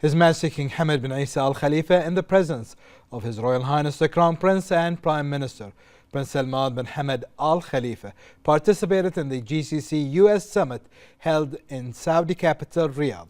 His Majesty King Hamad bin Isa Al Khalifa, in the presence of His Royal Highness the Crown Prince and Prime Minister Prince Salman bin Hamad Al Khalifa, participated in the GCC US Summit held in Saudi capital Riyadh.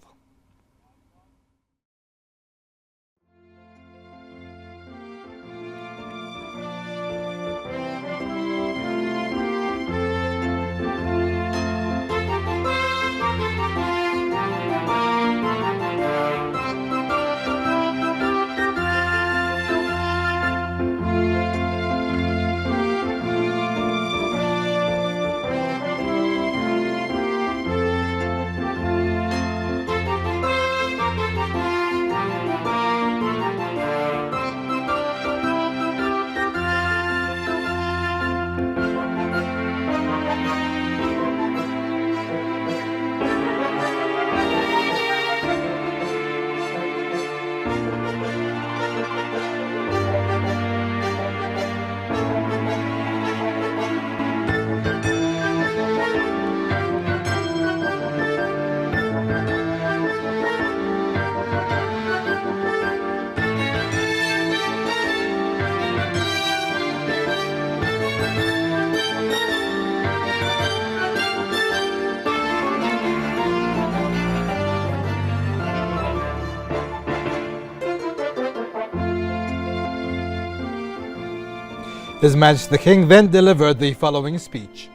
His Majesty the King then delivered the following speech.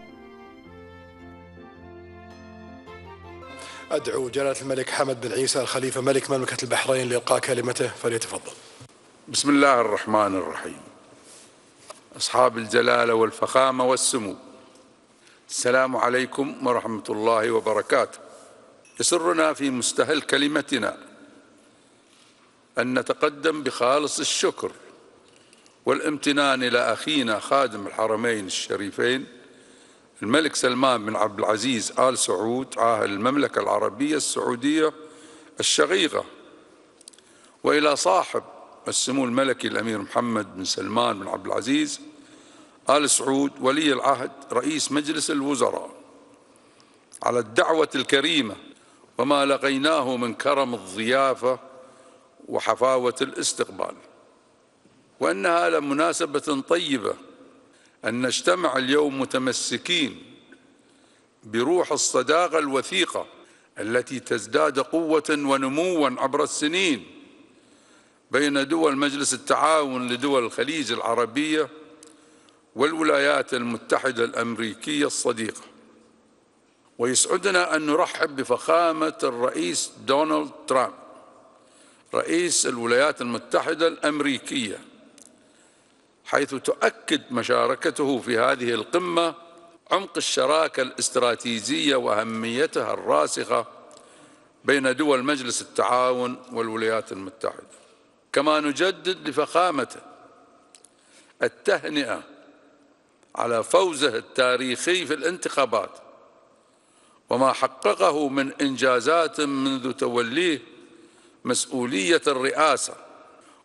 أدعو جلالة الملك حمد بن عيسى الخليفة ملك مملكة البحرين لإلقاء كلمته، فليتفضل. بسم الله الرحمن الرحيم. أصحاب الجلالة والفخامة والسمو، السلام عليكم ورحمة الله وبركاته. يسرنا في مستهل كلمتنا أن نتقدم بخالص الشكر والامتنان إلى أخينا خادم الحرمين الشريفين الملك سلمان بن عبد العزيز آل سعود عاهل المملكة العربية السعودية الشقيقة، وإلى صاحب السمو الملكي الأمير محمد بن سلمان بن عبد العزيز آل سعود ولي العهد رئيس مجلس الوزراء على الدعوة الكريمة وما لقيناه من كرم الضيافة وحفاوة الاستقبال، وأنها لمناسبة طيبة أن نجتمع اليوم متمسكين بروح الصداقة الوثيقة التي تزداد قوة ونموا عبر السنين بين دول مجلس التعاون لدول الخليج العربية والولايات المتحدة الأمريكية الصديقة. ويسعدنا أن نرحب بفخامة الرئيس دونالد ترامب رئيس الولايات المتحدة الأمريكية، حيث تؤكد مشاركته في هذه القمة عمق الشراكة الاستراتيجية وأهميتها الراسخة بين دول مجلس التعاون والولايات المتحدة. كما نجدد لفخامته التهنئة على فوزه التاريخي في الانتخابات وما حققه من إنجازات منذ توليه مسؤولية الرئاسة،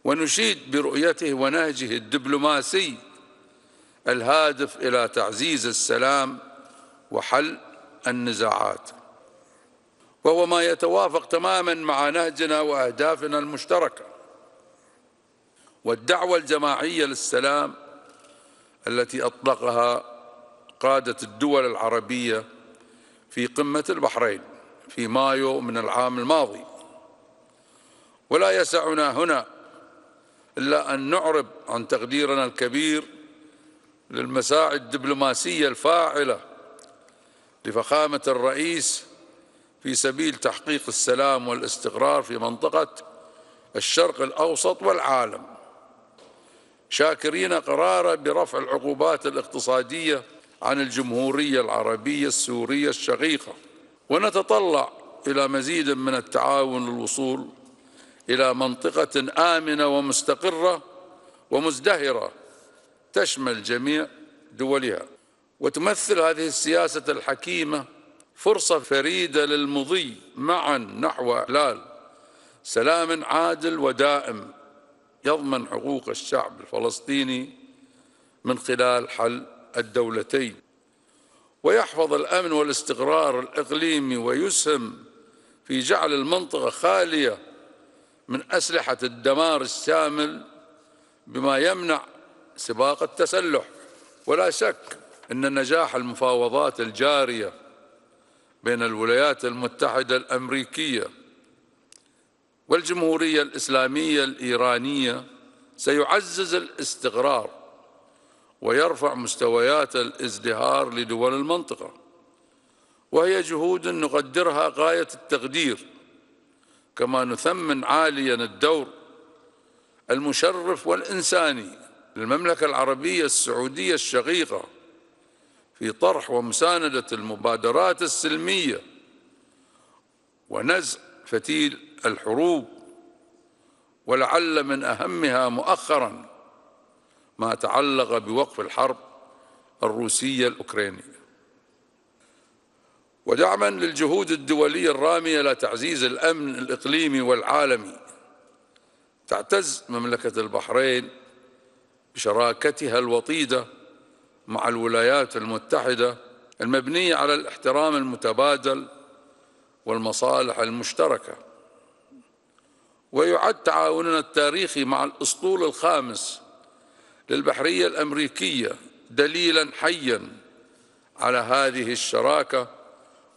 ونشيد برؤيته ونهجه الدبلوماسي الهادف إلى تعزيز السلام وحل النزاعات، وهو ما يتوافق تماما مع نهجنا وأهدافنا المشتركة والدعوة الجماعية للسلام التي أطلقها قادة الدول العربية في قمة البحرين في مايو من العام الماضي. ولا يسعنا هنا إلا أن نعرب عن تقديرنا الكبير للمساعي الدبلوماسية الفاعلة لفخامة الرئيس في سبيل تحقيق السلام والاستقرار في منطقة الشرق الأوسط والعالم، شاكرين قراره برفع العقوبات الاقتصادية عن الجمهورية العربية السورية الشقيقة، ونتطلع إلى مزيد من التعاون للوصول إلى منطقة آمنة ومستقرة ومزدهرة تشمل جميع دولها. وتمثل هذه السياسة الحكيمة فرصة فريدة للمضي معا نحو إحلال سلام عادل ودائم يضمن حقوق الشعب الفلسطيني من خلال حل الدولتين، ويحفظ الأمن والاستقرار الإقليمي، ويسهم في جعل المنطقة خالية من أسلحة الدمار الشامل بما يمنع سباق التسلح. ولا شك أن نجاح المفاوضات الجارية بين الولايات المتحدة الأمريكية والجمهورية الإسلامية الإيرانية سيعزز الاستقرار ويرفع مستويات الازدهار لدول المنطقة، وهي جهود نقدرها غاية التقدير، كما نثمن عالياً الدور المشرف والإنساني للمملكة العربية السعودية الشقيقة في طرح ومساندة المبادرات السلمية ونزع فتيل الحروب، ولعل من أهمها مؤخراً ما تعلق بوقف الحرب الروسية الأوكرانية. ودعماً للجهود الدولية الرامية إلى تعزيز الأمن الإقليمي والعالمي، تعتز مملكة البحرين بشراكتها الوطيدة مع الولايات المتحدة المبنية على الاحترام المتبادل والمصالح المشتركة. ويعد تعاوننا التاريخي مع الأسطول الخامس للبحرية الأمريكية دليلاً حياً على هذه الشراكة،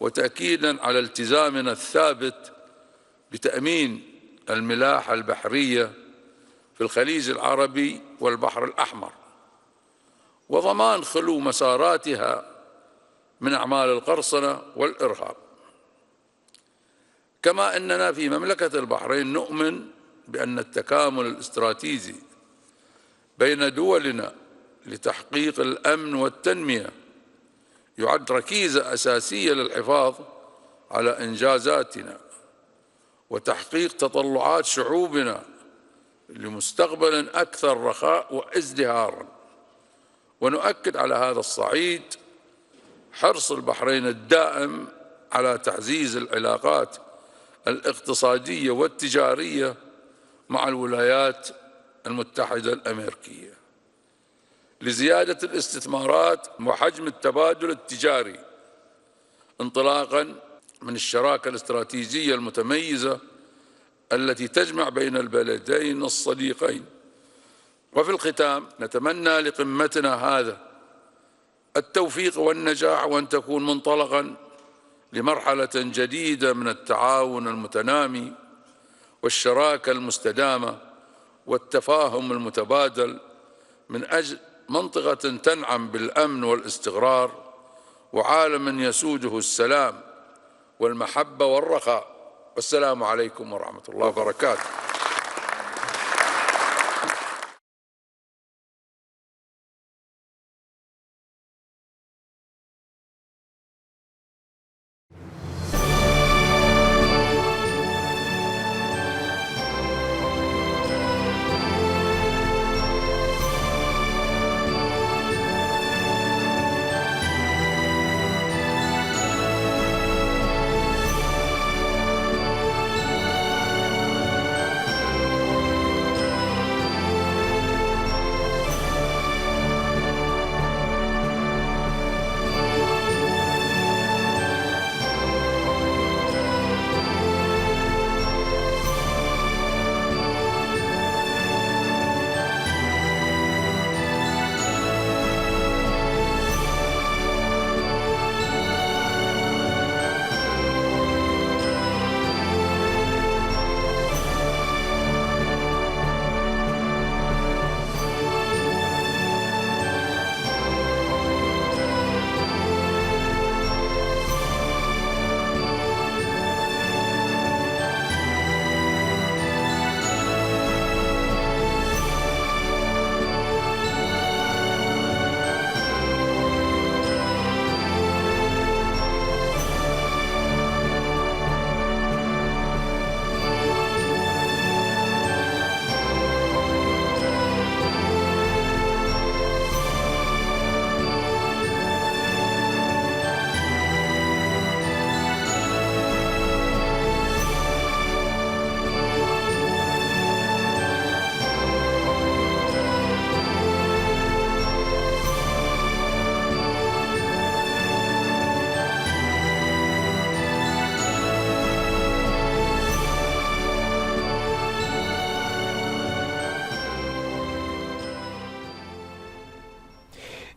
وتأكيداً على التزامنا الثابت بتأمين الملاحة البحرية في الخليج العربي والبحر الأحمر، وضمان خلو مساراتها من أعمال القرصنة والإرهاب. كما أننا في مملكة البحرين نؤمن بأن التكامل الاستراتيجي بين دولنا لتحقيق الأمن والتنمية يعد ركيزة أساسية للحفاظ على إنجازاتنا وتحقيق تطلعات شعوبنا لمستقبل أكثر رخاء وازدهارا. ونؤكد على هذا الصعيد حرص البحرين الدائم على تعزيز العلاقات الاقتصادية والتجارية مع الولايات المتحدة الأمريكية لزيادة الاستثمارات وحجم التبادل التجاري، انطلاقاً من الشراكة الاستراتيجية المتميزة التي تجمع بين البلدين الصديقين. وفي الختام نتمنى لقمتنا هذا التوفيق والنجاح، وأن تكون منطلقاً لمرحلة جديدة من التعاون المتنامي والشراكة المستدامة والتفاهم المتبادل من أجل منطقة تنعم بالأمن والاستقرار وعالم يسوده السلام والمحبة والرخاء. والسلام عليكم ورحمة الله وبركاته.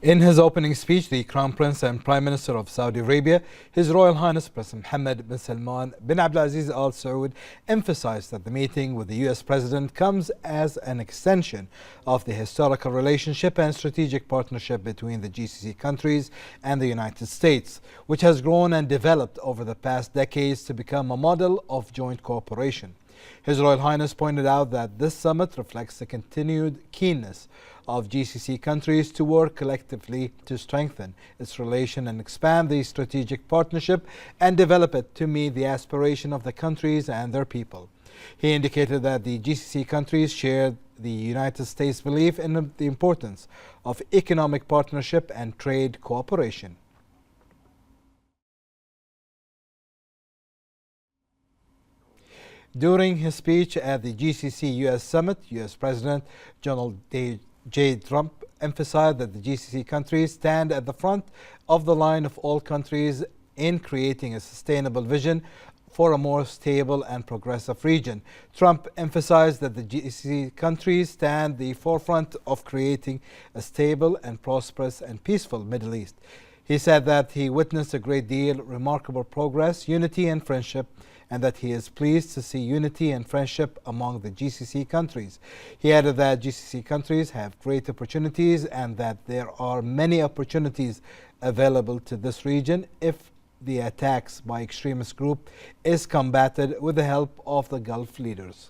In his opening speech, the Crown Prince and Prime Minister of Saudi Arabia, His Royal Highness Prince Mohammed bin Salman bin Abdulaziz Al Saud, emphasized that the meeting with the US President comes as an extension of the historical relationship and strategic partnership between the GCC countries and the United States, which has grown and developed over the past decades to become a model of joint cooperation. His Royal Highness pointed out that this summit reflects the continued keenness of GCC countries to work collectively to strengthen its relation and expand the strategic partnership and develop it to meet the aspiration of the countries and their people. He indicated that the GCC countries shared the United States' belief in the importance of economic partnership and trade cooperation. During his speech at the GCC-US Summit, US President Donald J. Trump emphasized that the GCC countries stand at the front of the line of all countries in creating a sustainable vision for a more stable and progressive region. Trump emphasized that the GCC countries stand at the forefront of creating a stable and prosperous and peaceful Middle East. He said that he witnessed a great deal of remarkable progress, unity and friendship, and that he is pleased to see unity and friendship among the GCC countries. He added that GCC countries have great opportunities and that there are many opportunities available to this region if the attacks by extremist group is combated with the help of the Gulf leaders.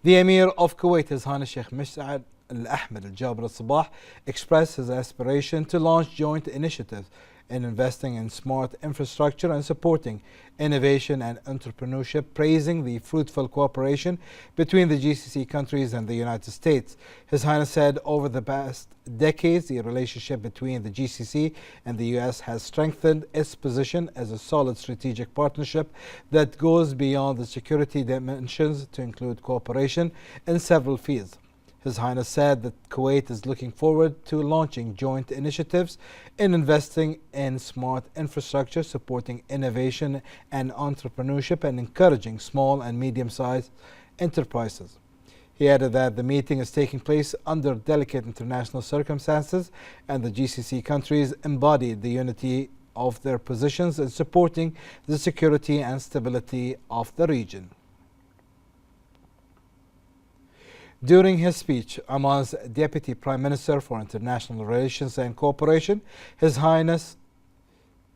The Emir of Kuwait, His Highness Sheikh Mash'ad Al-Ahmed Al-Jaber Al-Sabah, expressed his aspiration to launch joint initiatives in investing in smart infrastructure and supporting innovation and entrepreneurship, praising the fruitful cooperation between the GCC countries and the United States. His Highness said over the past decades, the relationship between the GCC and the US has strengthened its position as a solid strategic partnership that goes beyond the security dimensions to include cooperation in several fields. His Highness said that Kuwait is looking forward to launching joint initiatives in investing in smart infrastructure, supporting innovation and entrepreneurship, and encouraging small and medium-sized enterprises. He added that the meeting is taking place under delicate international circumstances, and the GCC countries embodied the unity of their positions in supporting the security and stability of the region. During his speech, Oman's Deputy Prime Minister for International Relations and Cooperation, His Highness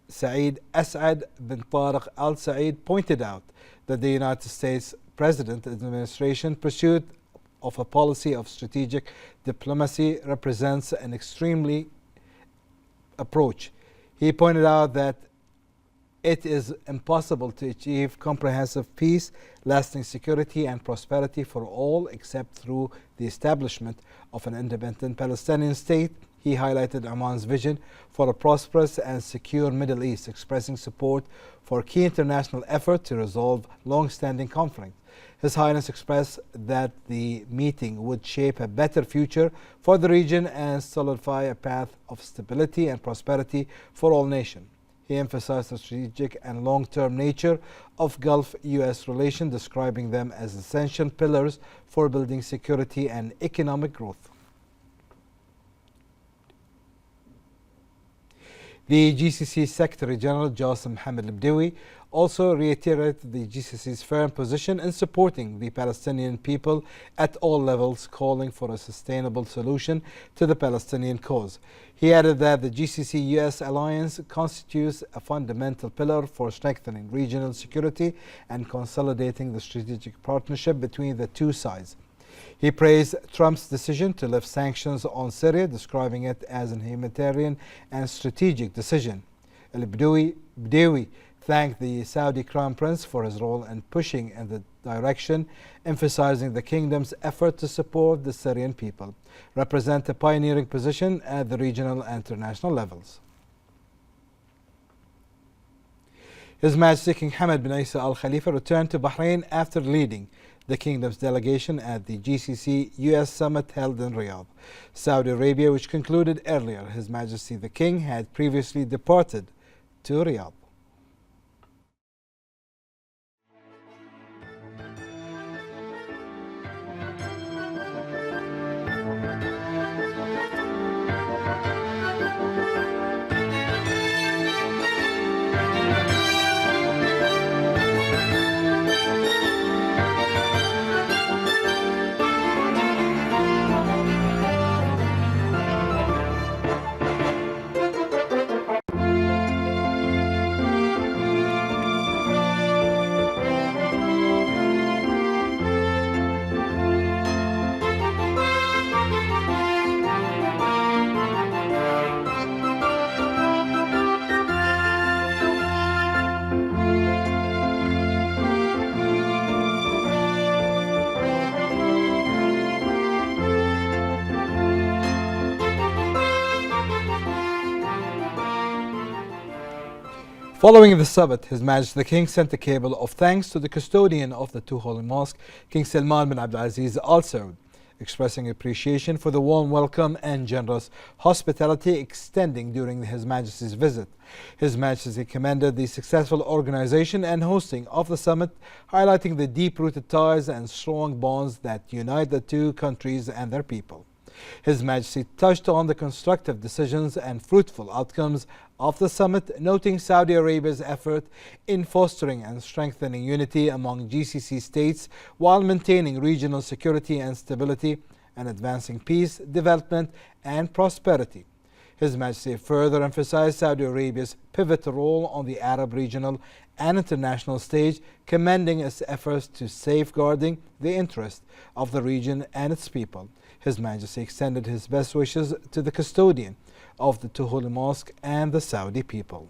Saeed As'ad bin Tariq Al Saeed, pointed out that the United States President administration pursuit of a policy of strategic diplomacy represents an extremely approach. He pointed out that it is impossible to achieve comprehensive peace, lasting security and prosperity for all except through the establishment of an independent Palestinian state. He highlighted Oman's vision for a prosperous and secure Middle East, expressing support for key international effort to resolve long-standing conflict. His Highness expressed that the meeting would shape a better future for the region and solidify a path of stability and prosperity for all nations. He emphasized the strategic and long-term nature of Gulf-US relations, describing them as essential pillars for building security and economic growth. The GCC Secretary General Jassim Mohammed Al-Badawi also reiterated the GCC's firm position in supporting the Palestinian people at all levels, calling for a sustainable solution to the Palestinian cause. He added that the GCC-US alliance constitutes a fundamental pillar for strengthening regional security and consolidating the strategic partnership between the two sides. He praised Trump's decision to lift sanctions on Syria, describing it as a humanitarian and strategic decision. Al-Badawi thanked the Saudi Crown Prince for his role in pushing in the direction, emphasizing the kingdom's effort to support the Syrian people, represent a pioneering position at the regional and international levels. His Majesty King Hamad bin Isa Al Khalifa returned to Bahrain after leading the kingdom's delegation at the GCC-US Summit held in Riyadh, Saudi Arabia, which concluded earlier. His Majesty the King had previously departed to Riyadh. Following the summit, His Majesty the King sent a cable of thanks to the custodian of the two holy mosques, King Salman bin Abdulaziz Al Saud, expressing appreciation for the warm welcome and generous hospitality extending during His Majesty's visit. His Majesty commended the successful organization and hosting of the summit, highlighting the deep-rooted ties and strong bonds that unite the two countries and their people. His Majesty touched on the constructive decisions and fruitful outcomes of the summit, noting Saudi Arabia's effort in fostering and strengthening unity among GCC states while maintaining regional security and stability and advancing peace, development and prosperity. His Majesty further emphasized Saudi Arabia's pivotal role on the Arab regional and international stage, commending its efforts to safeguarding the interests of the region and its people. His Majesty extended his best wishes to the custodian of the two holy mosques and the Saudi people.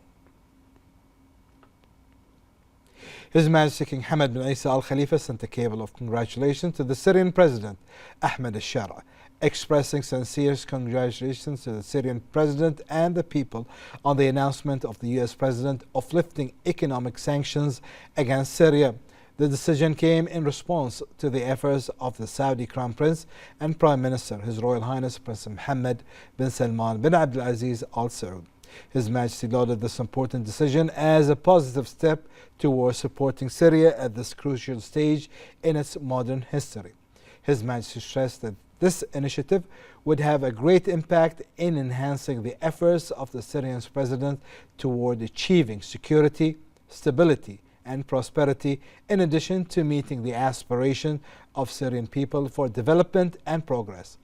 His Majesty King Hamad bin Isa Al Khalifa sent a cable of congratulations to the Syrian President Ahmed al-Shara, expressing sincere congratulations to the Syrian President and the people on the announcement of the U.S. President of lifting economic sanctions against Syria. The decision came in response to the efforts of the Saudi Crown Prince and Prime Minister, His Royal Highness Prince Mohammed bin Salman bin Abdulaziz Al Saud. His Majesty lauded this important decision as a positive step towards supporting Syria at this crucial stage in its modern history. His Majesty stressed that this initiative would have a great impact in enhancing the efforts of the Syrian President toward achieving security, stability, and prosperity, in addition to meeting the aspiration of Syrian people for development and progress.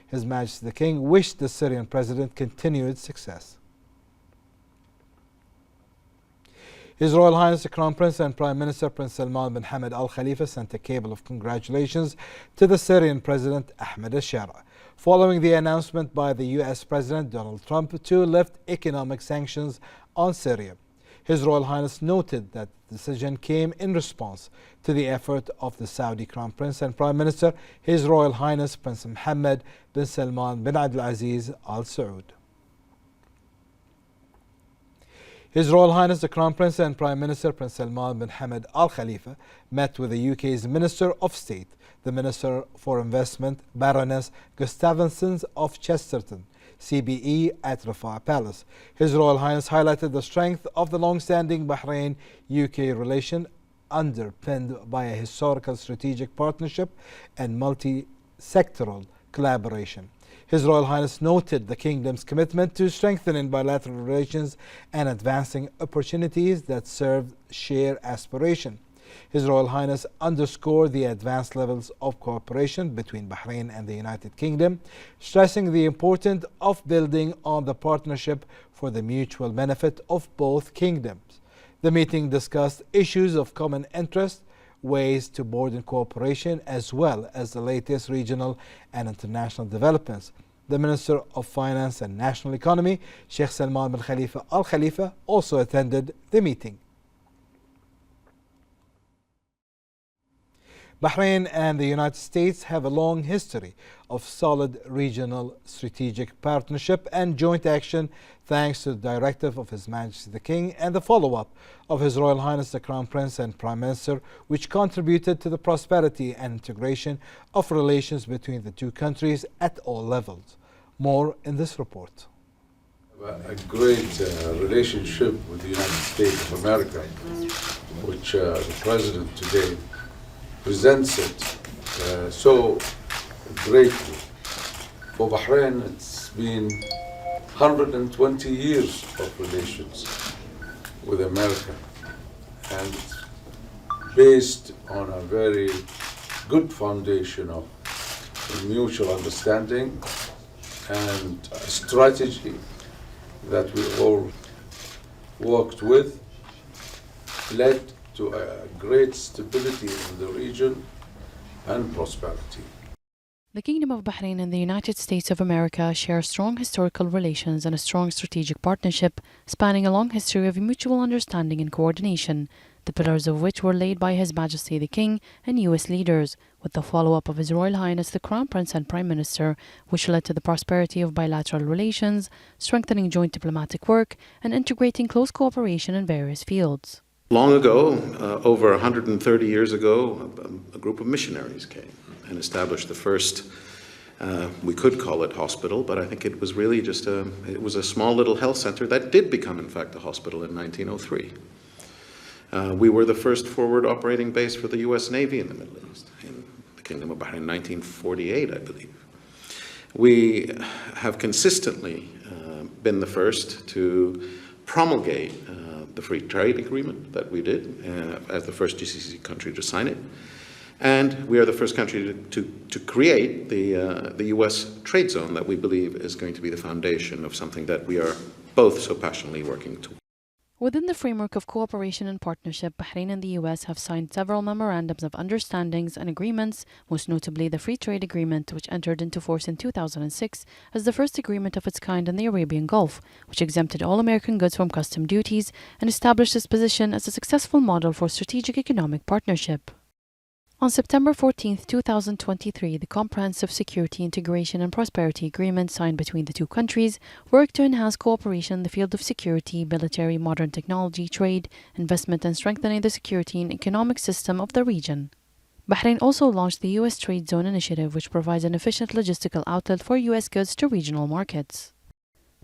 His Majesty the King wished the Syrian President continued success. His Royal Highness the Crown Prince and Prime Minister Prince Salman bin Hamad Al Khalifa sent a cable of congratulations to the Syrian President Ahmed al-Shara, following the announcement by the U.S. President Donald Trump to lift economic sanctions on Syria. His Royal Highness noted that the decision came in response to the effort of the Saudi Crown Prince and Prime Minister, His Royal Highness Prince Mohammed bin Salman bin Abdulaziz Al Saud. His Royal Highness the Crown Prince and Prime Minister Prince Salman bin Hamad Al Khalifa met with the UK's Minister of State, the Minister for Investment, Baroness Gustafsson of Chesterton, CBE, at Rafah Palace. His Royal Highness highlighted the strength of the long-standing Bahrain-UK relation, underpinned by a historical strategic partnership and multi-sectoral collaboration. His Royal Highness noted the Kingdom's commitment to strengthening bilateral relations and advancing opportunities that serve shared aspiration. His Royal Highness underscored the advanced levels of cooperation between Bahrain and the United Kingdom, stressing the importance of building on the partnership for the mutual benefit of both kingdoms. The meeting discussed issues of common interest, ways to broaden cooperation, as well as the latest regional and international developments. The Minister of Finance and National Economy, Sheikh Salman bin Khalifa Al Khalifa, also attended the meeting. Bahrain and the United States have a long history of solid regional strategic partnership and joint action, thanks to the directive of His Majesty the King and the follow-up of His Royal Highness the Crown Prince and Prime Minister, which contributed to the prosperity and integration of relations between the two countries at all levels. More in this report. A great relationship with the United States of America, which the President today presents it so greatly. For Bahrain, it's been 120 years of relations with America, and based on a very good foundation of mutual understanding and a strategy that we all worked with, led to a great stability in the region and prosperity. The Kingdom of Bahrain and the United States of America share strong historical relations and a strong strategic partnership spanning a long history of mutual understanding and coordination. the pillars of which were laid by His Majesty the King and US leaders, with the follow-up of His Royal Highness the Crown Prince and Prime Minister, which led to the prosperity of bilateral relations, strengthening joint diplomatic work, and integrating close cooperation in various fields. Long ago, over 130 years ago, a group of missionaries came and established the first, we could call it hospital, but I think it was really just it was a small little health center that did become, in fact, a hospital in 1903. We were the first forward operating base for the US Navy in the Middle East, in the Kingdom of Bahrain, 1948, I believe. We have consistently been the first to promulgate the free trade agreement that we did as the first GCC country to sign it. And we are the first country to create the US trade zone that we believe is going to be the foundation of something that we are both so passionately working towards. Within the framework of cooperation and partnership, Bahrain and the US have signed several memorandums of understandings and agreements, most notably the Free Trade Agreement, which entered into force in 2006 as the first agreement of its kind in the Arabian Gulf, which exempted all American goods from custom duties and established its position as a successful model for strategic economic partnership. On September 14, 2023, the Comprehensive Security, Integration and Prosperity Agreement signed between the two countries worked to enhance cooperation in the field of security, military, modern technology, trade, investment and strengthening the security and economic system of the region. Bahrain also launched the U.S. Trade Zone Initiative, which provides an efficient logistical outlet for U.S. goods to regional markets.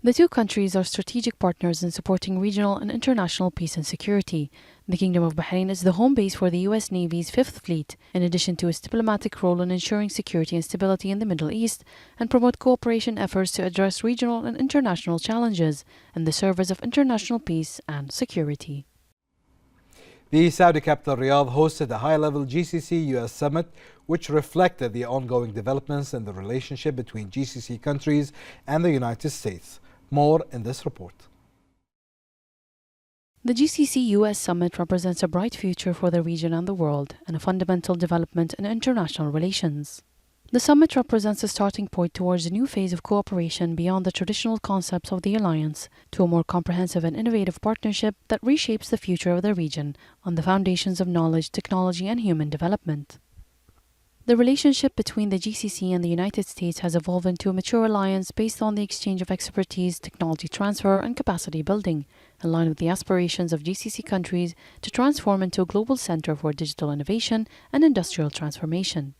The two countries are strategic partners in supporting regional and international peace and security. The Kingdom of Bahrain is the home base for the U.S. Navy's Fifth Fleet, in addition to its diplomatic role in ensuring security and stability in the Middle East, and promote cooperation efforts to address regional and international challenges in the service of international peace and security. The Saudi capital Riyadh hosted a high-level GCC-US summit which reflected the ongoing developments in the relationship between GCC countries and the United States. More in this report. The GCC-US summit represents a bright future for the region and the world, and a fundamental development in international relations. The summit represents a starting point towards a new phase of cooperation beyond the traditional concepts of the alliance to a more comprehensive and innovative partnership that reshapes the future of the region on the foundations of knowledge, technology, and human development. The relationship between the GCC and the United States has evolved into a mature alliance based on the exchange of expertise, technology transfer, and capacity building, in line with the aspirations of GCC countries to transform into a global center for digital innovation and industrial transformation.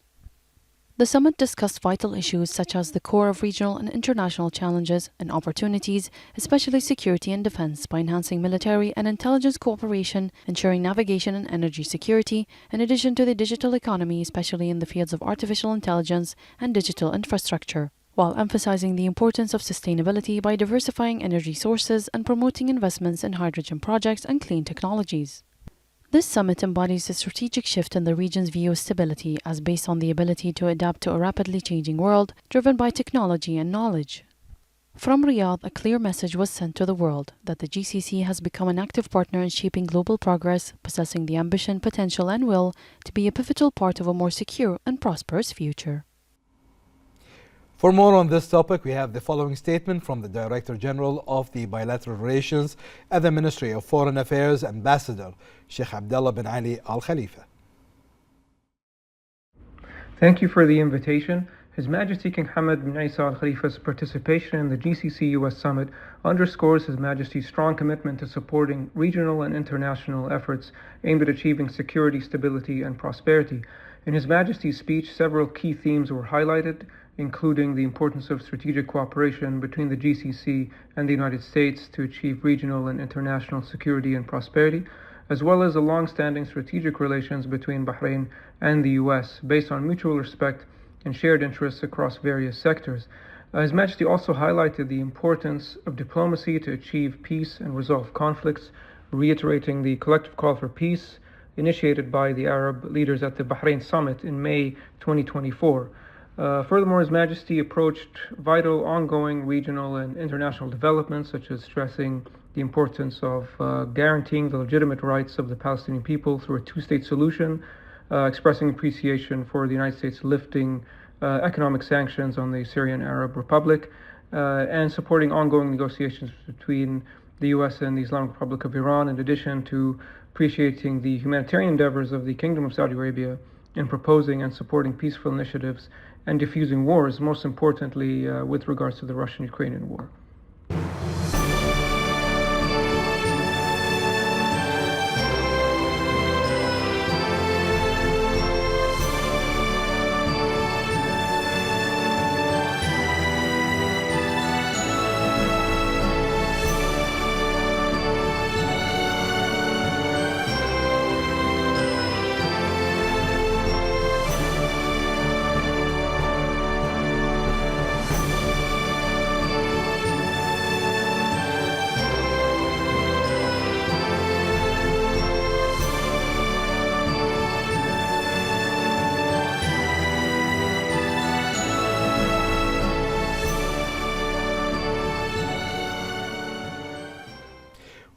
The summit discussed vital issues such as the core of regional and international challenges and opportunities, especially security and defense, by enhancing military and intelligence cooperation, ensuring navigation and energy security, in addition to the digital economy, especially in the fields of artificial intelligence and digital infrastructure, while emphasizing the importance of sustainability by diversifying energy sources and promoting investments in hydrogen projects and clean technologies. This summit embodies a strategic shift in the region's view of stability as based on the ability to adapt to a rapidly changing world driven by technology and knowledge. From Riyadh, a clear message was sent to the world that the GCC has become an active partner in shaping global progress, possessing the ambition, potential, and will to be a pivotal part of a more secure and prosperous future. For more on this topic, we have the following statement from the Director General of the Bilateral Relations at the Ministry of Foreign Affairs, Ambassador Sheikh Abdullah bin Ali Al Khalifa. Thank you for the invitation. His Majesty King Hamad bin Isa Al Khalifa's participation in the GCC-US Summit underscores His Majesty's strong commitment to supporting regional and international efforts aimed at achieving security, stability, and prosperity. In His Majesty's speech, several key themes were highlighted, including the importance of strategic cooperation between the GCC and the United States to achieve regional and international security and prosperity, as well as the long-standing strategic relations between Bahrain and the US based on mutual respect and shared interests across various sectors. His Majesty also highlighted the importance of diplomacy to achieve peace and resolve conflicts, reiterating the collective call for peace initiated by the Arab leaders at the Bahrain Summit in May 2024. Furthermore, His Majesty approached vital ongoing regional and international developments, such as stressing the importance of guaranteeing the legitimate rights of the Palestinian people through a two-state solution, expressing appreciation for the United States lifting economic sanctions on the Syrian Arab Republic, and supporting ongoing negotiations between the US and the Islamic Republic of Iran, in addition to appreciating the humanitarian endeavors of the Kingdom of Saudi Arabia in proposing and supporting peaceful initiatives and diffusing wars, most importantly with regards to the Russian-Ukrainian war.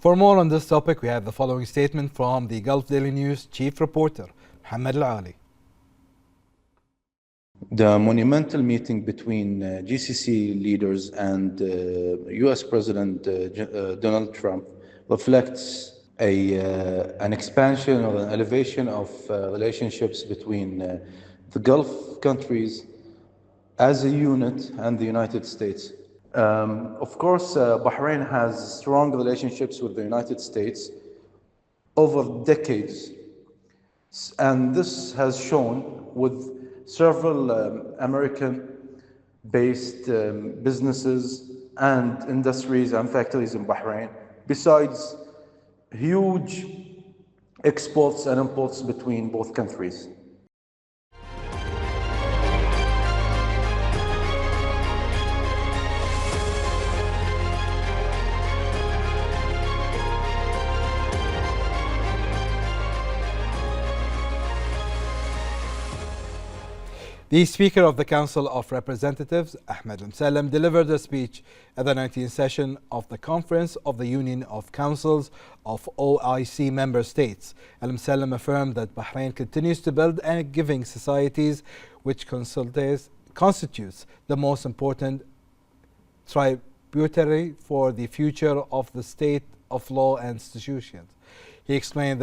For more on this topic, we have the following statement from the Gulf Daily News chief reporter, Mohammed Al-Ali. The monumental meeting between GCC leaders and US President Donald Trump reflects an expansion or an elevation of relationships between the Gulf countries as a unit and the United States. Of course, Bahrain has strong relationships with the United States over decades, and this has shown with several American-based businesses and industries and factories in Bahrain, besides huge exports and imports between both countries. The Speaker of the Council of Representatives, Ahmed Al-Msalem, delivered a speech at the 19th session of the Conference of the Union of Councils of OIC member states. Al-Msalem affirmed that Bahrain continues to build a giving societies, which constitutes the most important tributary for the future of the state of law and institutions. He explained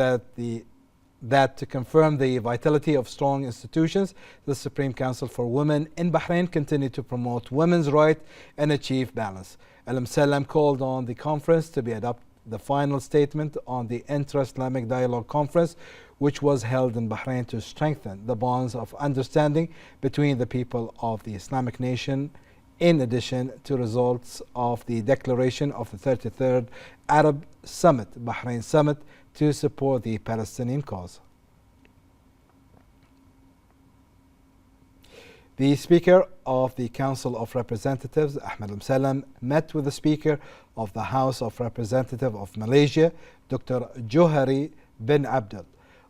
that to confirm the vitality of strong institutions, the Supreme Council for Women in Bahrain continued to promote women's rights and achieve balance. Al-Msalem called on the conference to be adopt the final statement on the Inter-Islamic Dialogue Conference, which was held in Bahrain to strengthen the bonds of understanding between the people of the Islamic nation, in addition to results of the declaration of the 33rd Arab Summit, Bahrain Summit, to support the Palestinian cause. The Speaker of the Council of Representatives, Ahmed Al-Msalem, met with the Speaker of the House of Representatives of Malaysia, Dr. Johari bin Abdul.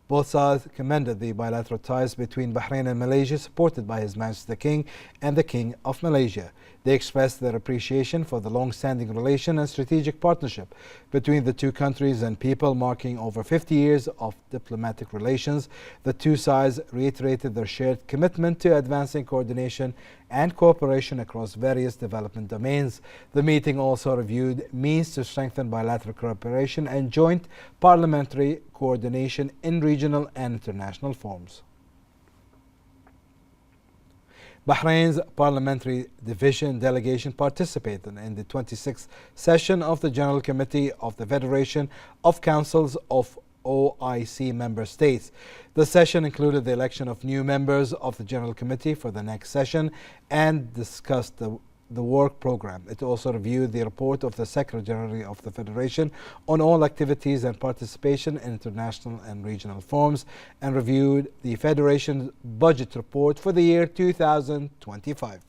Both sides commended the bilateral ties between Bahrain and Malaysia, supported by His Majesty the King and the King of Malaysia. They expressed their appreciation for the long-standing relation and strategic partnership between the two countries and people, marking over 50 years of diplomatic relations. The two sides reiterated their shared commitment to advancing coordination and cooperation across various development domains. The meeting also reviewed means to strengthen bilateral cooperation and joint parliamentary coordination in regional and international forums. Bahrain's parliamentary division delegation participated in the 26th session of the General Committee of the Federation of Councils of OIC member states. The session included the election of new members of the General Committee for the next session and discussed the work program. It also reviewed the report of the Secretary General of the Federation on all activities and participation in international and regional forums, and reviewed the Federation's budget report for the year 2025.